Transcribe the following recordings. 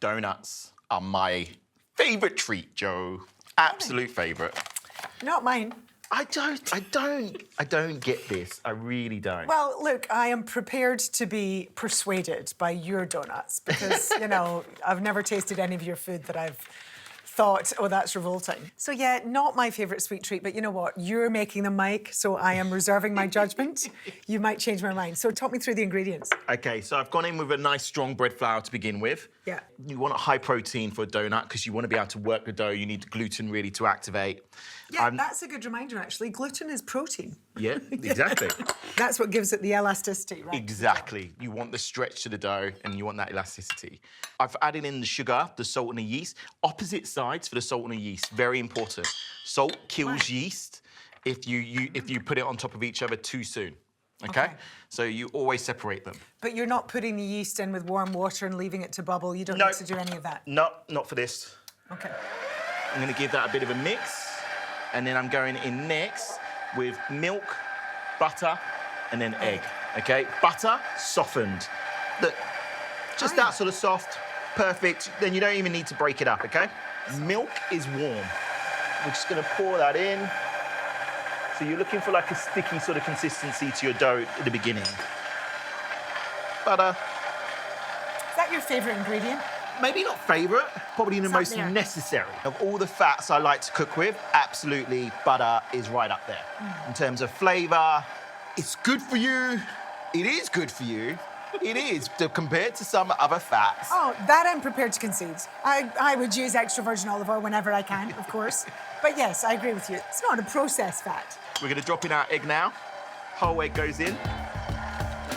Donuts are my favourite treat, Joe. Absolute favourite. Not mine. I don't get this. I really don't. Well, look, I am prepared to be persuaded by your donuts because, you know, I've never tasted any of your food that I've thought, oh, that's revolting. So, yeah, not my favourite sweet treat, but you know what? You're making them, Mike, so I am reserving my judgment. You might change my mind. So talk me through the ingredients. Okay, so I've gone in with a nice strong bread flour to begin with. Yeah. You want a high protein for a donut because you want to be able to work the dough. You need the gluten really to activate. Yeah, that's a good reminder, actually. Gluten is protein. Yeah, exactly. That's what gives it the elasticity, right? Exactly. You want the stretch to the dough and you want that elasticity. I've added in the sugar, the salt and the yeast. Opposite sides for the salt and the yeast, very important. Salt kills yeast if you put it on top of each other too soon. Okay? So you always separate them. But you're not putting the yeast in with warm water and leaving it to bubble. You don't need to do any of that. No, not for this. Okay. I'm going to give that a bit of a mix. And then I'm going in next with milk, butter, and then egg. Okay? Butter, softened. Look, just that sort of soft, perfect. Then you don't even need to break it up, okay? Milk is warm. We're just going to pour that in. So you're looking for like a sticky sort of consistency to your dough at the beginning. Butter. Is that your favourite ingredient? Maybe not favourite, probably the most necessary. Of all the fats I like to cook with, absolutely butter is right up there. In terms of flavour, it's good for you. It is good for you. It is, compared to some other fats. Oh, that I'm prepared to concede. I would use extra virgin olive oil whenever I can, of course. But yes, I agree with you. It's not a processed fat. We're going to drop in our egg now. Whole egg goes in.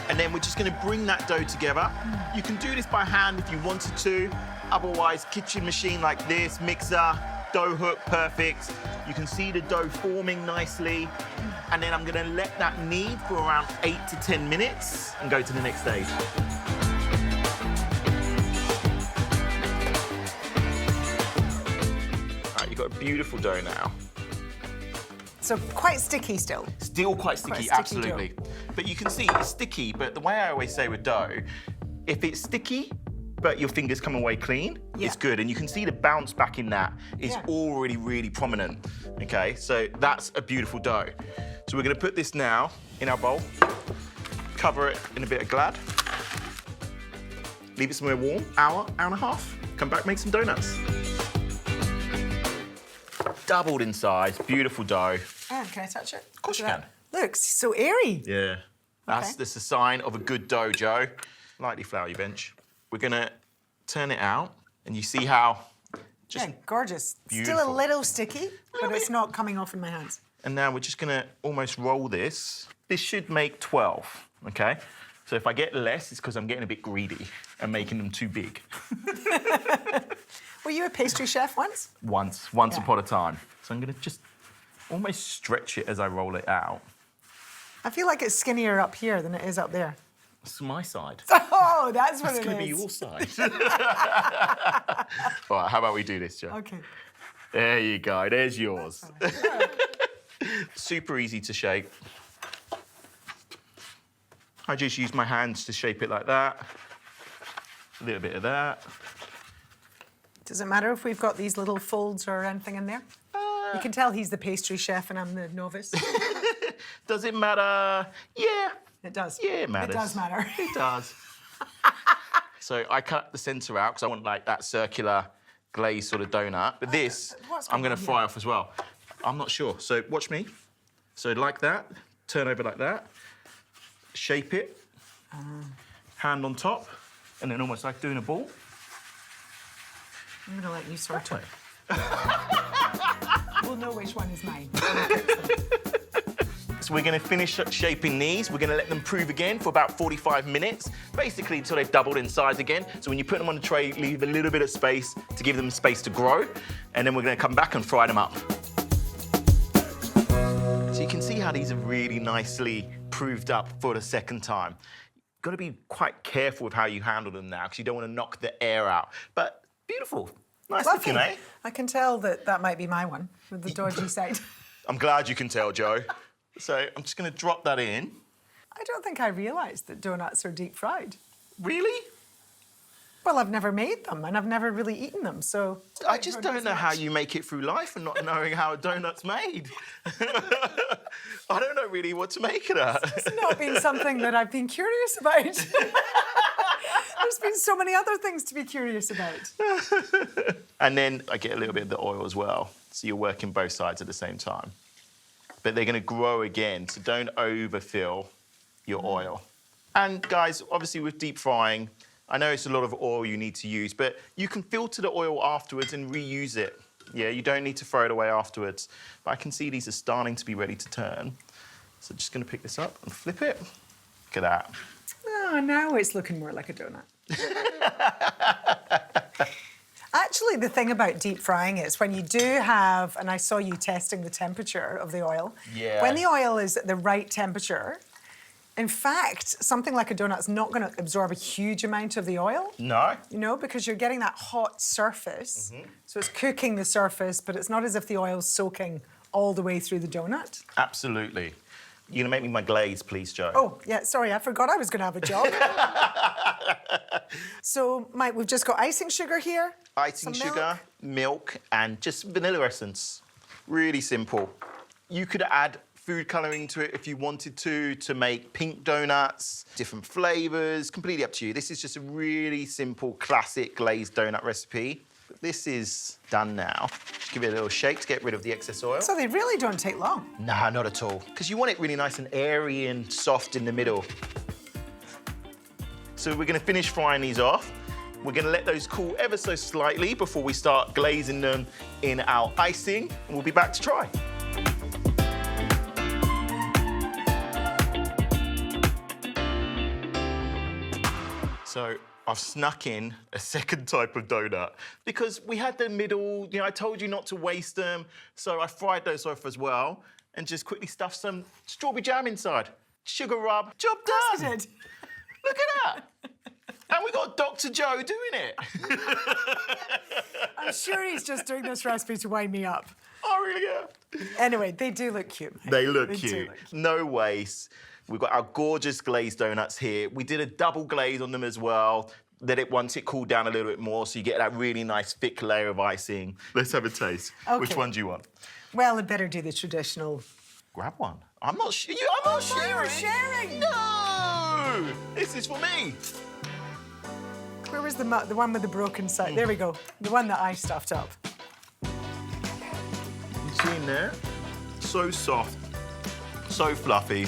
And then we're just going to bring that dough together. You can do this by hand if you wanted to. Otherwise, kitchen machine like this, mixer, dough hook, perfect. You can see the dough forming nicely. And then I'm going to let that knead for around 8 to 10 minutes and go to the next stage. All right, you've got a beautiful dough now. So quite sticky still. Still quite sticky, absolutely. But you can see it's sticky, but the way I always say with dough, if it's sticky, but your fingers come away clean, it's good. And you can see the bounce back in that is already really prominent, okay? So that's a beautiful dough. So we're gonna put this now in our bowl, cover it in a bit of Glad, leave it somewhere warm, hour and a half, come back, make some donuts. Doubled in size, beautiful dough. And can I touch it? Of course you can. Looks so airy. Yeah. That's a sign of a good dough, Joe. Lightly flour your bench. We're gonna turn it out, and you see how just gorgeous. Beautiful. Still a little sticky, but it's not coming off in my hands. And now we're just gonna almost roll this. This should make 12, okay? So if I get less, it's because I'm getting a bit greedy and making them too big. Were you a pastry chef once? Once upon a time. So I'm gonna just almost stretch it as I roll it out. I feel like it's skinnier up here than it is up there. It's my side. Oh, that's what It's it gonna is. be your side. All right, how about we do this, Joe? Okay. There you go, there's yours. Super easy to shape. I just use my hands to shape it like that. A little bit of that. Does it matter if we've got these little folds or anything in there? You can tell he's the pastry chef and I'm the novice. Does it matter? Yeah. It does. Yeah, it matters. It does matter. It does. So I cut the centre out because I want like that circular glazed sort of donut. But this, I'm going to fry off as well. I'm not sure. So watch me. So like that, turn over like that, shape it, hand on top, and then almost like doing a ball. I'm going to let you sort it. We'll know which one is mine. So we're going to finish shaping these. We're going to let them prove again for about 45 minutes, basically until they've doubled in size again. So when you put them on the tray, leave a little bit of space to give them space to grow. And then we're going to come back and fry them up. So you can see how these are really nicely proved up for the second time. You've got to be quite careful with how you handle them now because you don't want to knock the air out. But beautiful. Nice looking, eh? I can tell that that might be my one with the dodgy side. I'm glad you can tell, Joe. So I'm just going to drop that in. I don't think I realised that donuts are deep fried. Really? Well, I've never made them and I've never really eaten them, so... I just don't know how you make it through life and not knowing how a donut's made. I don't know really what to make of that. It's not been something that I've been curious about. There's been so many other things to be curious about. And then I get a little bit of the oil as well, so you're working both sides at the same time. But they're going to grow again, so don't overfill your oil. And guys, obviously with deep frying, I know it's a lot of oil you need to use, but you can filter the oil afterwards and reuse it. Yeah, you don't need to throw it away afterwards. But I can see these are starting to be ready to turn. So just going to pick this up and flip it. Look at that. Oh, now it's looking more like a donut. Actually, the thing about deep frying is when you do have, and I saw you testing the temperature of the oil. Yeah. When the oil is at the right temperature, in fact, something like a donut's not going to absorb a huge amount of the oil. No. You know, because you're getting that hot surface. So it's cooking the surface, but it's not as if the oil's soaking all the way through the donut. Absolutely. You're going to make me my glaze, please, Joe. Oh, yeah, sorry, I forgot I was going to have a job. So, Mike, we've just got icing sugar here. Icing sugar, milk, and just vanilla essence. Really simple. You could add food colouring to it if you wanted to make pink donuts, different flavours, completely up to you. This is just a really simple, classic glazed donut recipe. But this is done now. Just give it a little shake to get rid of the excess oil. So they really don't take long. Nah, not at all. Because you want it really nice and airy and soft in the middle. So we're going to finish frying these off. We're going to let those cool ever so slightly before we start glazing them in our icing. And we'll be back to try. So I've snuck in a second type of donut because we had the middle, you know, I told you not to waste them. So I fried those off as well and just quickly stuffed some strawberry jam inside. Sugar rub, job Yes, done. you did. Look at that. And we got Dr. Joe doing it. I'm sure he's just doing this recipe to wind me up. Oh, really? Yeah. Anyway, they do look cute. They look do cute. look cute. No waste. We've got our gorgeous glazed donuts here. We did a double glaze on them as well. Let it once it cooled down a little bit more, so you get that really nice thick layer of icing. Let's have a taste. Okay. Which one do you want? Well, I'd better do the traditional. Grab one. I'm not sure. I'm not thought you were sharing. No! This is for me. Where was the one with the broken side? There we go. The one that I stuffed up. You see in there? So soft, so fluffy,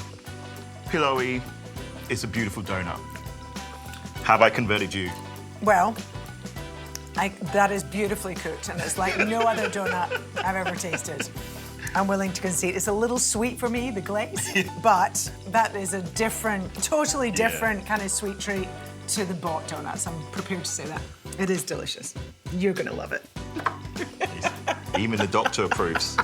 pillowy. It's a beautiful donut. Have I converted you? Well, that is beautifully cooked, and it's like no other donut I've ever tasted. I'm willing to concede. It's a little sweet for me, the glaze, but that is a different, totally different kind of sweet treat to the bought donuts. I'm prepared to say that. It is delicious. You're gonna love it. Even the doctor approves.